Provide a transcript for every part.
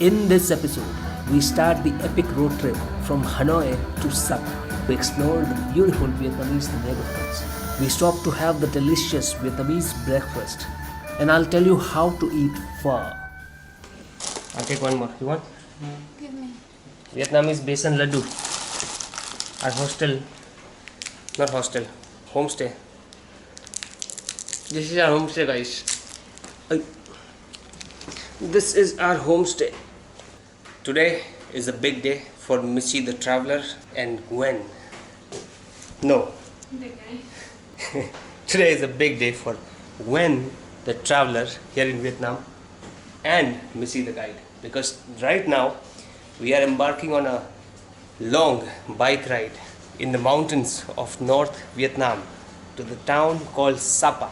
In this episode, we start the epic road trip from Hanoi to Sapa. We explore the beautiful Vietnamese neighborhoods. We stop to have the delicious Vietnamese breakfast. And I'll tell you how to eat pho. I'll take one more. You want? Give me. Vietnamese besan laddu. Our homestay. This is our homestay, guys. This is our homestay. Today is a big day for Missy the Traveler and Gwen. No. Today is a big day for Gwen the Traveler here in Vietnam and Missy the Guide, because right now we are embarking on a long bike ride in the mountains of North Vietnam to the town called Sapa.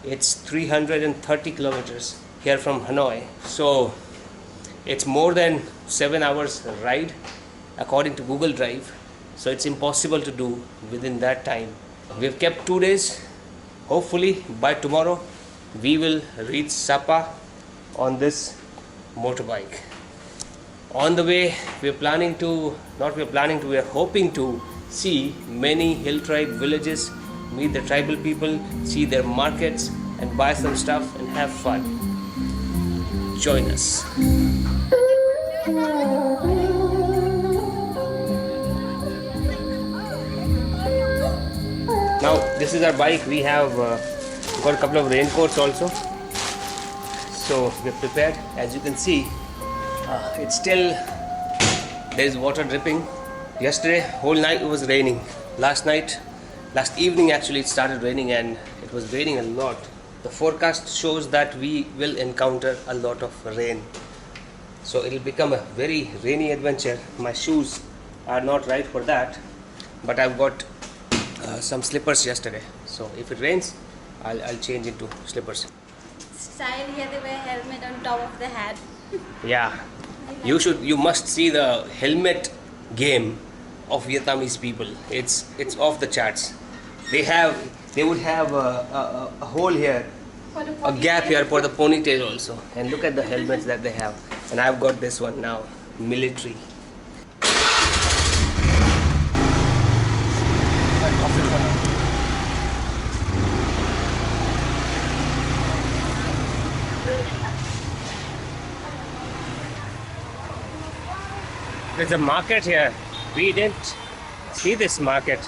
It's 330 kilometers here from Hanoi, so it's more than 7 hours ride according to Google Drive, so it's impossible to do within that time. We've kept 2 days. Hopefully by tomorrow we will reach Sapa on this motorbike. On the way we are hoping to see many hill tribe villages, meet the tribal people, see their markets and buy some stuff and have fun. Join us. Now this is our bike. We have got a couple of raincoats also, so we're prepared. As you can see, it's still, there is water dripping. Yesterday whole night it was raining. Last evening actually it started raining, and it was raining a lot. The forecast shows that we will encounter a lot of rain, so it will become a very rainy adventure. My shoes are not right for that, but I've got some slippers yesterday, so if it rains I'll change into slippers. Style here, they wear helmet on top of the hat. Yeah, you must see the helmet game of Vietnamese people. It's off the charts. They would have a hole here, a gap here for the ponytail also. And look at the helmets that they have. And I've got this one now, military. There's a market here. We didn't see this market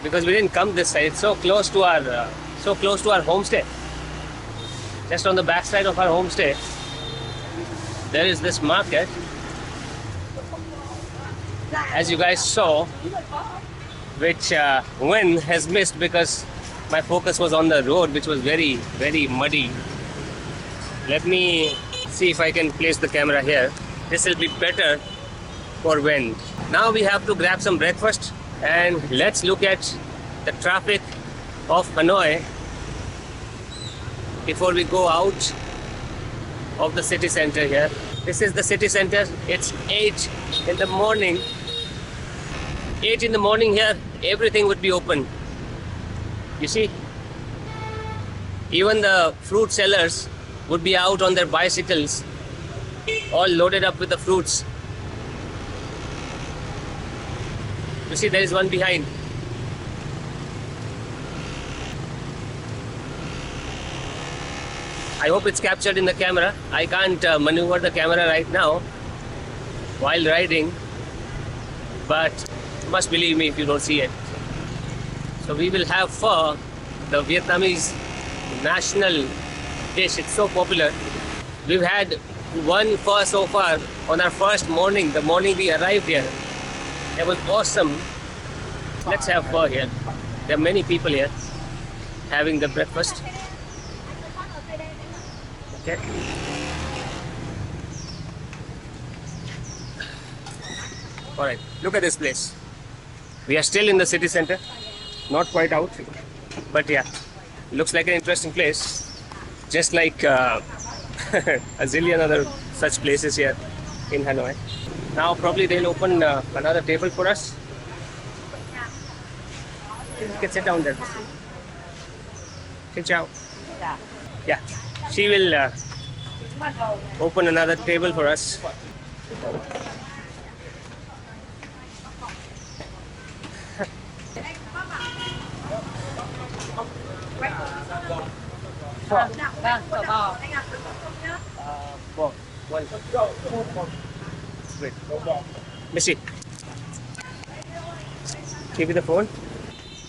because we didn't come this side. It's so close to our homestay. Just on the back side of our homestay, there is this market. As you guys saw, which Win has missed because my focus was on the road, which was very, very muddy. Let me see if I can place the camera here. This will be better for Win. Now we have to grab some breakfast, and let's look at the traffic of Hanoi before we go out of the city center here. This is the city center. It's 8 in the morning. 8 in the morning here, everything would be open. You see, even the fruit sellers would be out on their bicycles, all loaded up with the fruits. You see, there is one behind. I hope it's captured in the camera. I can't maneuver the camera right now while riding, but you must believe me if you don't see it. So we will have pho, the Vietnamese national dish. It's so popular. We've had one pho so far on our first morning, the morning we arrived here. It was awesome. Let's have pho here. There are many people here having the breakfast. Okay. Alright, look at this place. We are still in the city center. Not quite out, but yeah, looks like an interesting place. Just like a zillion other such places here in Hanoi. Now probably they'll open another table for us. You can sit down there. Sit down. Yeah, she will open another table for us. Wait. Missy, give me the phone.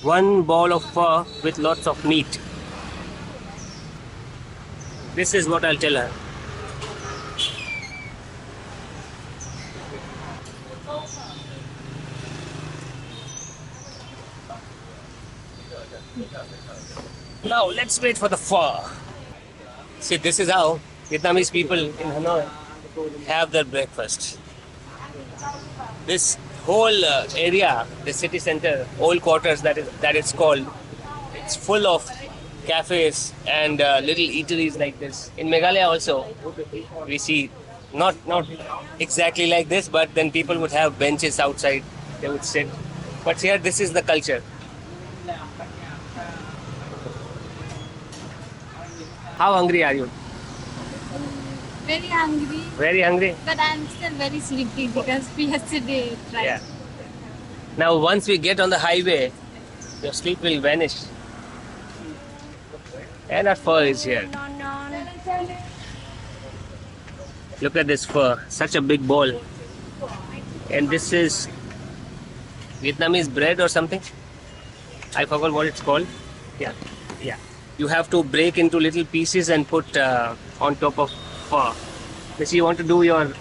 One ball of pho with lots of meat. This is what I'll tell her. Now let's wait for the pho. See, this is how Vietnamese people in Hanoi have their breakfast. This whole area, the city center, old quarters that it's called, it's full of cafes and little eateries like this. In Meghalaya also, we see not exactly like this, but then people would have benches outside. They would sit. But here, this is the culture. How hungry are you? Very hungry. Very hungry? But I'm still very sleepy because we yesterday tried. Yeah. Now, once we get on the highway, your sleep will vanish. And our pho is here. Look at this pho, such a big bowl. And this is Vietnamese bread or something. I forgot what it's called. Yeah. You have to break into little pieces and put on top of pho. Missy, you want to do your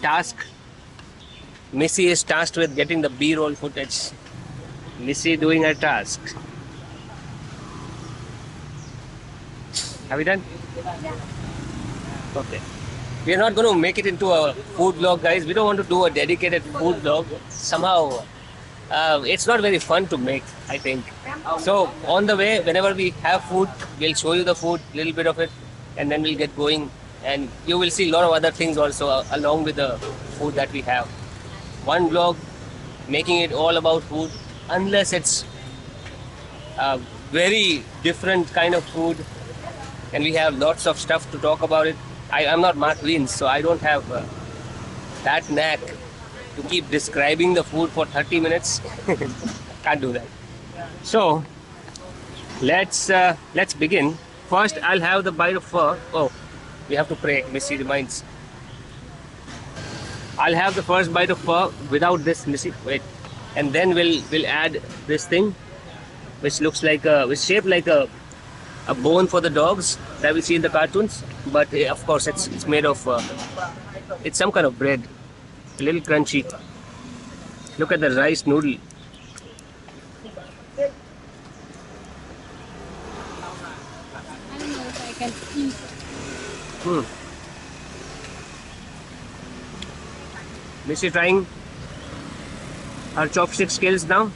task? Missy is tasked with getting the B-roll footage. Missy doing her task. Have you done? Yeah. Okay. We are not going to make it into a food vlog, guys. We don't want to do a dedicated food vlog. Somehow, it's not very fun to make, I think. So, on the way, whenever we have food, we'll show you the food, little bit of it, and then we'll get going. And you will see a lot of other things also along with the food that we have. One vlog, making it all about food, unless it's a very different kind of food, and we have lots of stuff to talk about it. I'm not Mark Wiens, so I don't have that knack to keep describing the food for 30 minutes. Can't do that. So let's begin. First, I'll have the bite of pho. Oh, we have to pray. Missy reminds. I'll have the first bite of pho without this, Missy. Wait, and then we'll add this thing, which looks like which shaped like a bone for the dogs that we see in the cartoons. But of course, it's made of it's some kind of bread, a little crunchy. Look at the rice noodle. I don't know if I can eat. Missy trying her chopstick skills now.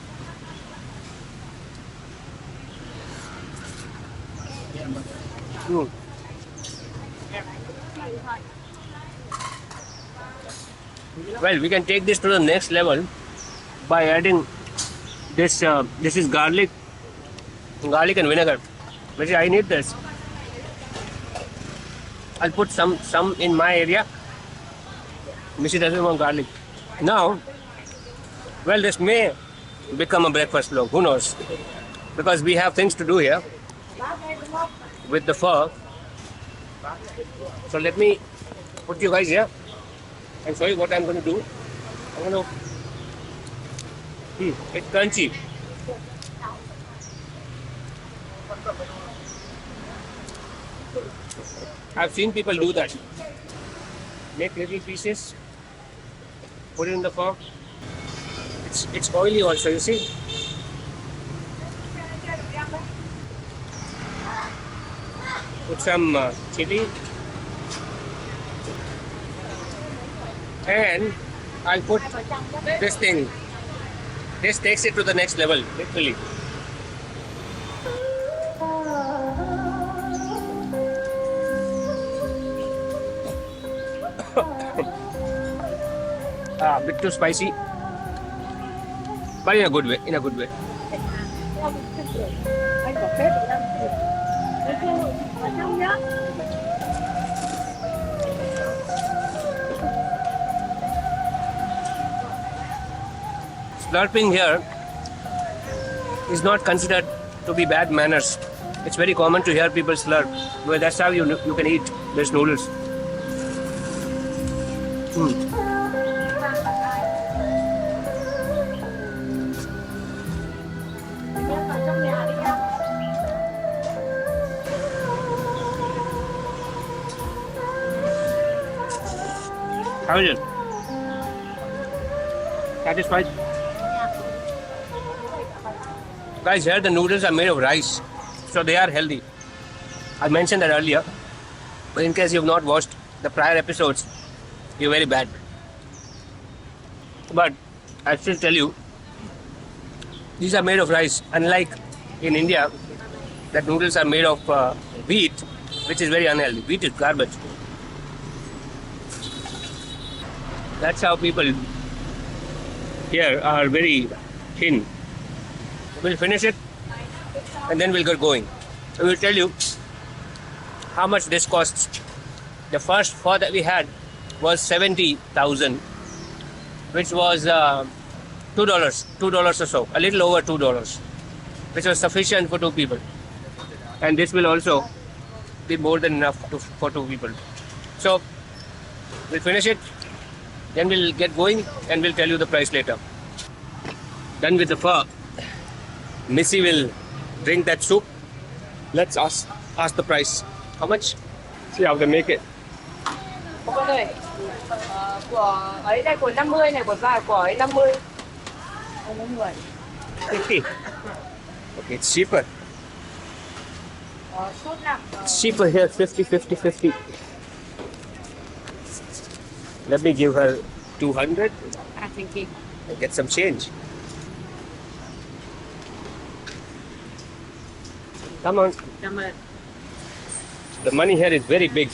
Well, we can take this to the next level by adding this. This is garlic and vinegar. Missy, I need this. I'll put some in my area. Missy doesn't want garlic. Now, well, this may become a breakfast vlog. Who knows? Because we have things to do here with the pho. So let me put you guys here and show you what I'm going to do. I'm going to. It's crunchy. I've seen people do that. Make little pieces, put it in the pho. It's oily also, you see. Put some chili, and I'll put this thing. This takes it to the next level, literally. A bit too spicy, but in a good way. slurping here is not considered to be bad manners. It's very common to hear people slurp. Well, that's how you can eat these noodles. How is it? Satisfied? Guys, here the noodles are made of rice, so they are healthy. I mentioned that earlier, but in case you have not watched the prior episodes, you're very bad. But I still tell you, these are made of rice. Unlike in India, that noodles are made of wheat, which is very unhealthy. Wheat is garbage. That's how people here are very thin. We'll finish it and then we'll get going. So we'll tell you how much this costs. The first pho that we had was 70,000, which was $2 or so, a little over $2, which was sufficient for 2 people. And this will also be more than enough for 2 people. So we'll finish it, then we'll get going and we'll tell you the price later. Done with the pho. Missy will drink that soup. Let's ask the price. How much? See how they make it. Con ơi, của ấy đây của 50 này, của ấy 50. 50. 50. Okay, it's cheaper. Sốt nặng. It's cheaper here, 50. Let me give her 200 Thank you. and get some change. Come on. Cảm ơn. The money here is very big.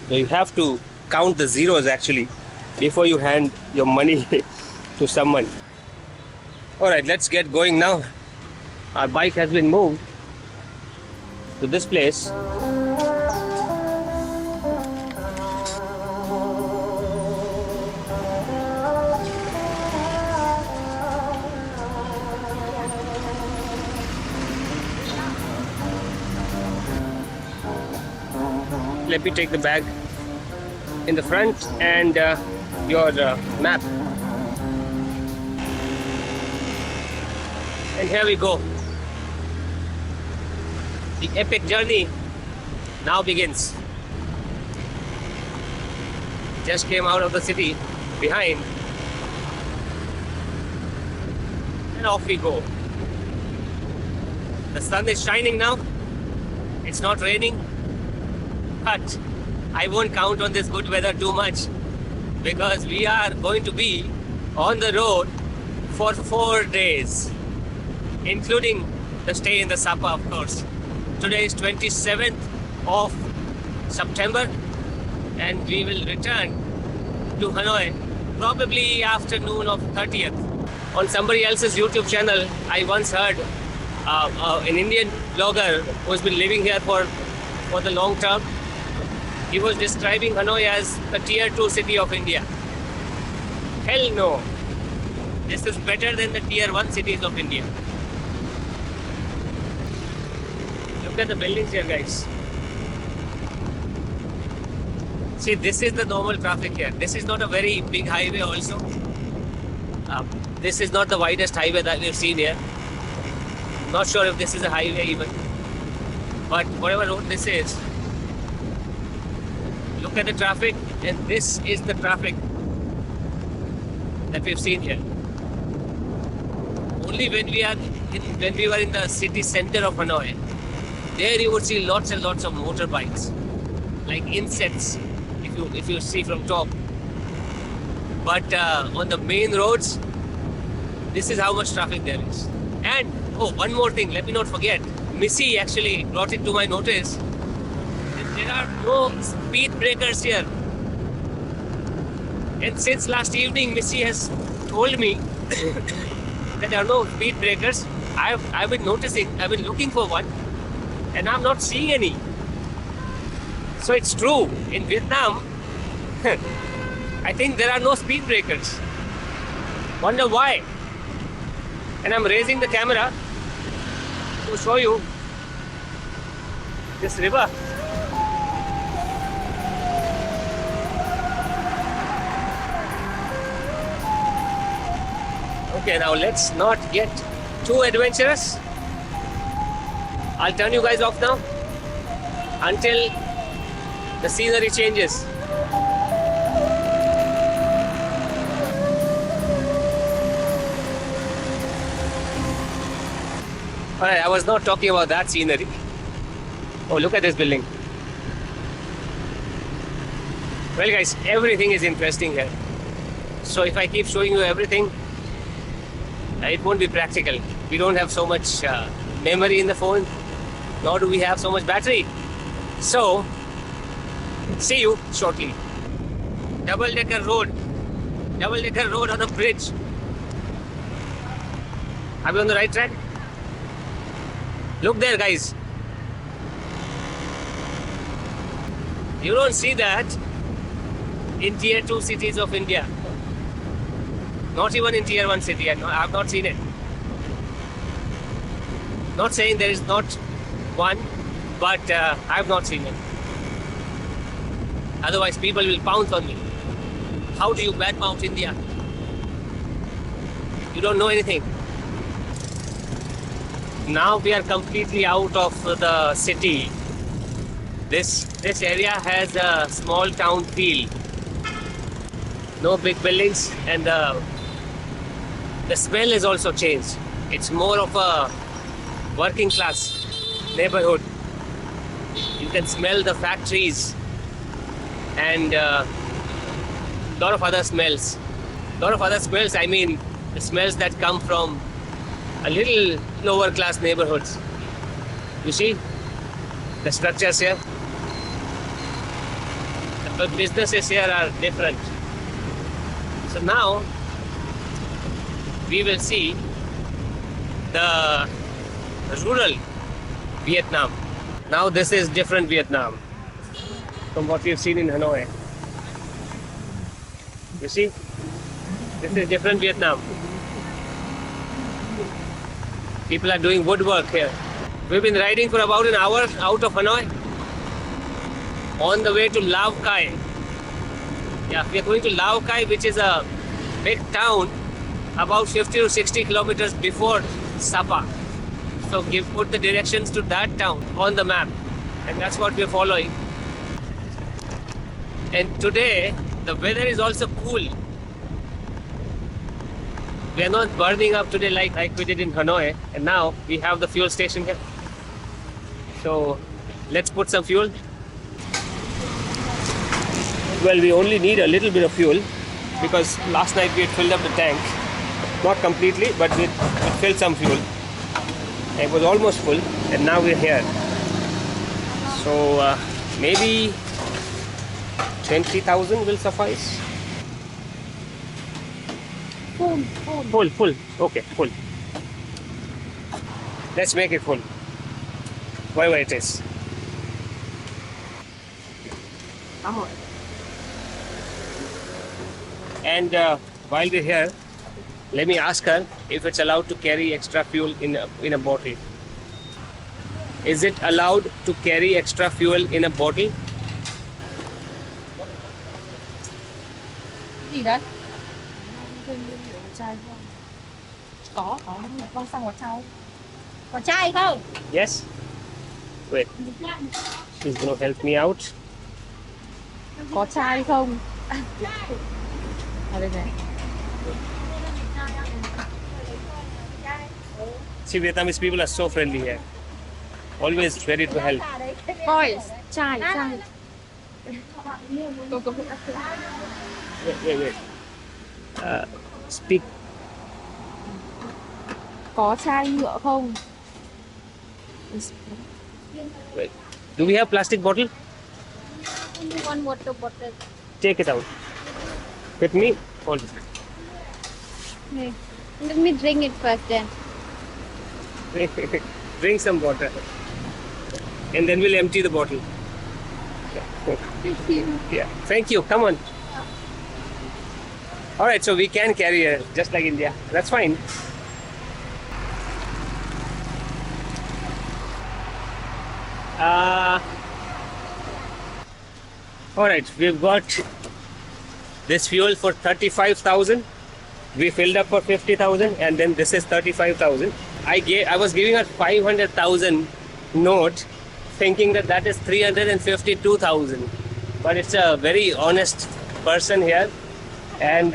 So you have to count the zeros actually before you hand your money to someone. Alright, let's get going now. Our bike has been moved to this place. Let me take the bag in the front and your map. And here we go. The epic journey now begins. Just came out of the city behind and off we go. The sun is shining now. It's not raining. But I won't count on this good weather too much because we are going to be on the road for 4 days, including the stay in the Sapa, of course. Today is 27th of September and we will return to Hanoi probably afternoon of 30th. On somebody else's YouTube channel, I once heard an Indian blogger who's been living here for the long term. He was describing Hanoi as a tier 2 city of India. Hell no. This is better than the tier 1 cities of India. Look at the buildings here, guys. See, this is the normal traffic here. This is not a very big highway also. This is not the widest highway that we've seen here. Not sure if this is a highway even. But whatever road this is, look at the traffic, and this is the traffic that we've seen here. Only when we were in the city center of Hanoi, there you would see lots and lots of motorbikes, like insects, if you see from top. But on the main roads, this is how much traffic there is. And one more thing, let me not forget. Missy actually brought it to my notice. There are no speed breakers here. And since last evening, Missy has told me that there are no speed breakers. I've been noticing, I've been looking for one, and I'm not seeing any. So it's true, in Vietnam, I think there are no speed breakers. Wonder why? And I'm raising the camera to show you this river. Okay, now let's not get too adventurous. I'll turn you guys off now until the scenery changes. Alright, I was not talking about that scenery. Oh, look at this building. Well guys, everything is interesting here. So if I keep showing you everything, it won't be practical. We don't have so much memory in the phone, nor do we have so much battery. So, see you shortly. Double-decker road on a bridge. Are we on the right track? Look there, guys. You don't see that in tier 2 cities of India. Not even in tier 1 city. I've not seen it. Not saying there is not one, but I've not seen it. Otherwise, people will pounce on me. How do you badmouth India? You don't know anything. Now we are completely out of the city. This area has a small town feel. No big buildings, and the smell has also changed. It's more of a working class neighborhood. You can smell the factories and lot of other smells. I mean, the smells that come from a little lower class neighborhoods. You see the structures here. The businesses here are different. So now we will see the rural Vietnam. Now this is different Vietnam from what we've seen in Hanoi. You see, this is different Vietnam. People are doing woodwork here. We've been riding for about an hour out of Hanoi on the way to Lao Cai. Yeah, we are going to Lao Cai, which is a big town about 50 to 60 kilometers before Sapa. So put the directions to that town on the map, and that's what we're following. And today the weather is also cool. We are not burning up today like we did in Hanoi, and now we have the fuel station here. So let's put some fuel. Well, we only need a little bit of fuel because last night we had filled up the tank. Not completely, but we filled some fuel. It was almost full, and now we're here. So maybe 20,000 will suffice. Full. Okay, full. Let's make it full. Whatever it is. And while we're here, let me ask her if it's allowed to carry extra fuel in a bottle. Is it allowed to carry extra fuel in a bottle? Gì đấy? Chai không? Có băng xăng có chai. Có chai không? Yes. Wait. She's gonna help me out. Có chai không? Ở đây này. See, Vietnamese people are so friendly here. Always ready to help. Coi, chai. Wait. Speak. Có chai nhựa không? Wait. Do we have plastic bottle? Only one water bottle. Take it out. With me? Hold it. Okay. Let me drink it first then. Drink some water. And then we'll empty the bottle. Thank you. Yeah. Thank you. Come on. Alright, so we can carry it just like India. That's fine. Alright, we've got this fuel for 35,000. We filled up for 50,000 and then this is 35,000. I was giving her 500,000 note thinking that is 352,000. But it's a very honest person here and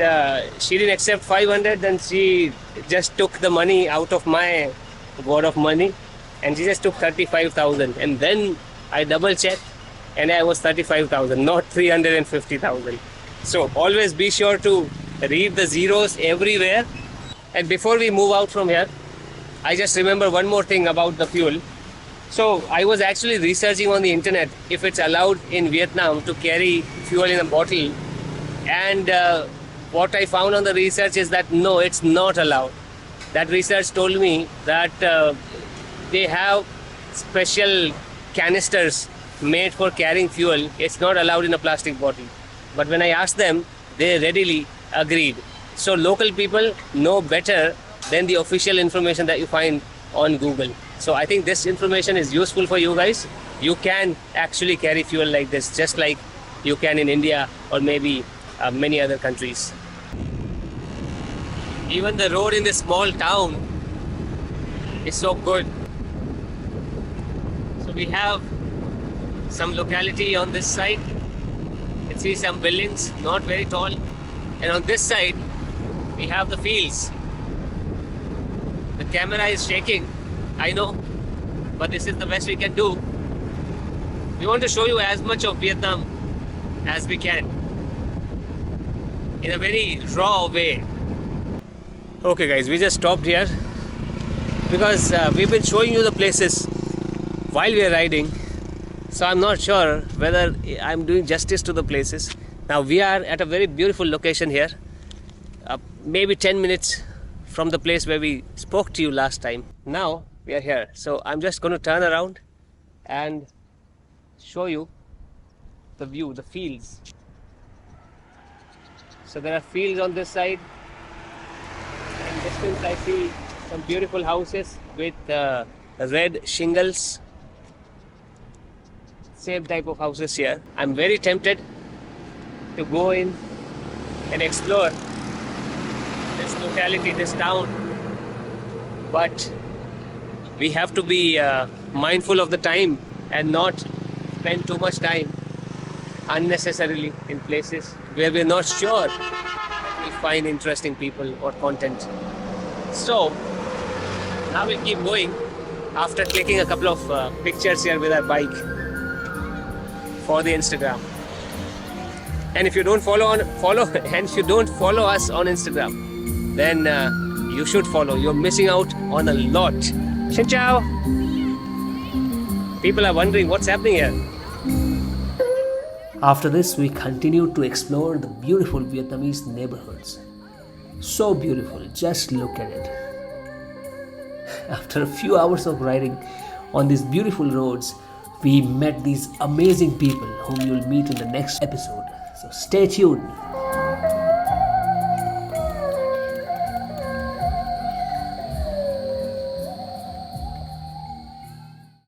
she didn't accept 500, then she just took the money out of my wad of money and she just took 35,000 and then I double checked and I was 35,000, not 350,000. So always be sure to read the zeros everywhere. And before we move out from here, I just remember one more thing about the fuel. So I was actually researching on the internet if it's allowed in Vietnam to carry fuel in a bottle, and what I found on the research is that no, it's not allowed. That research told me that they have special canisters made for carrying fuel. It's not allowed in a plastic bottle. But when I asked them, they readily agreed. So local people know better than the official information that you find on Google. So I think this information is useful for you guys. You can actually carry fuel like this, just like you can in India or maybe many other countries. Even the road in this small town is so good. So we have some locality on this side. You can see some buildings, not very tall. And on this side, we have the fields. The camera is shaking, I know, but this is the best we can do. We want to show you as much of Vietnam as we can in a very raw way. Okay guys, we just stopped here because we've been showing you the places while we are riding. So I'm not sure whether I'm doing justice to the places. Now we are at a very beautiful location here, maybe 10 minutes from the place where we spoke to you last time. Now we are here. So I'm just going to turn around and show you the view, the fields. So there are fields on this side. In distance I see some beautiful houses with red shingles. Same type of houses here. I'm very tempted to go in and explore this locality, this town, but we have to be mindful of the time and not spend too much time unnecessarily in places where we're not sure we find interesting people or content. So now we'll keep going after clicking a couple of pictures here with our bike for the Instagram. And if you don't follow us on Instagram, then you should follow. You're missing out on a lot. Xin chào. People are wondering what's happening here. After this, we continued to explore the beautiful Vietnamese neighborhoods. So beautiful, just look at it. After a few hours of riding on these beautiful roads, we met these amazing people whom you'll meet in the next episode. So stay tuned.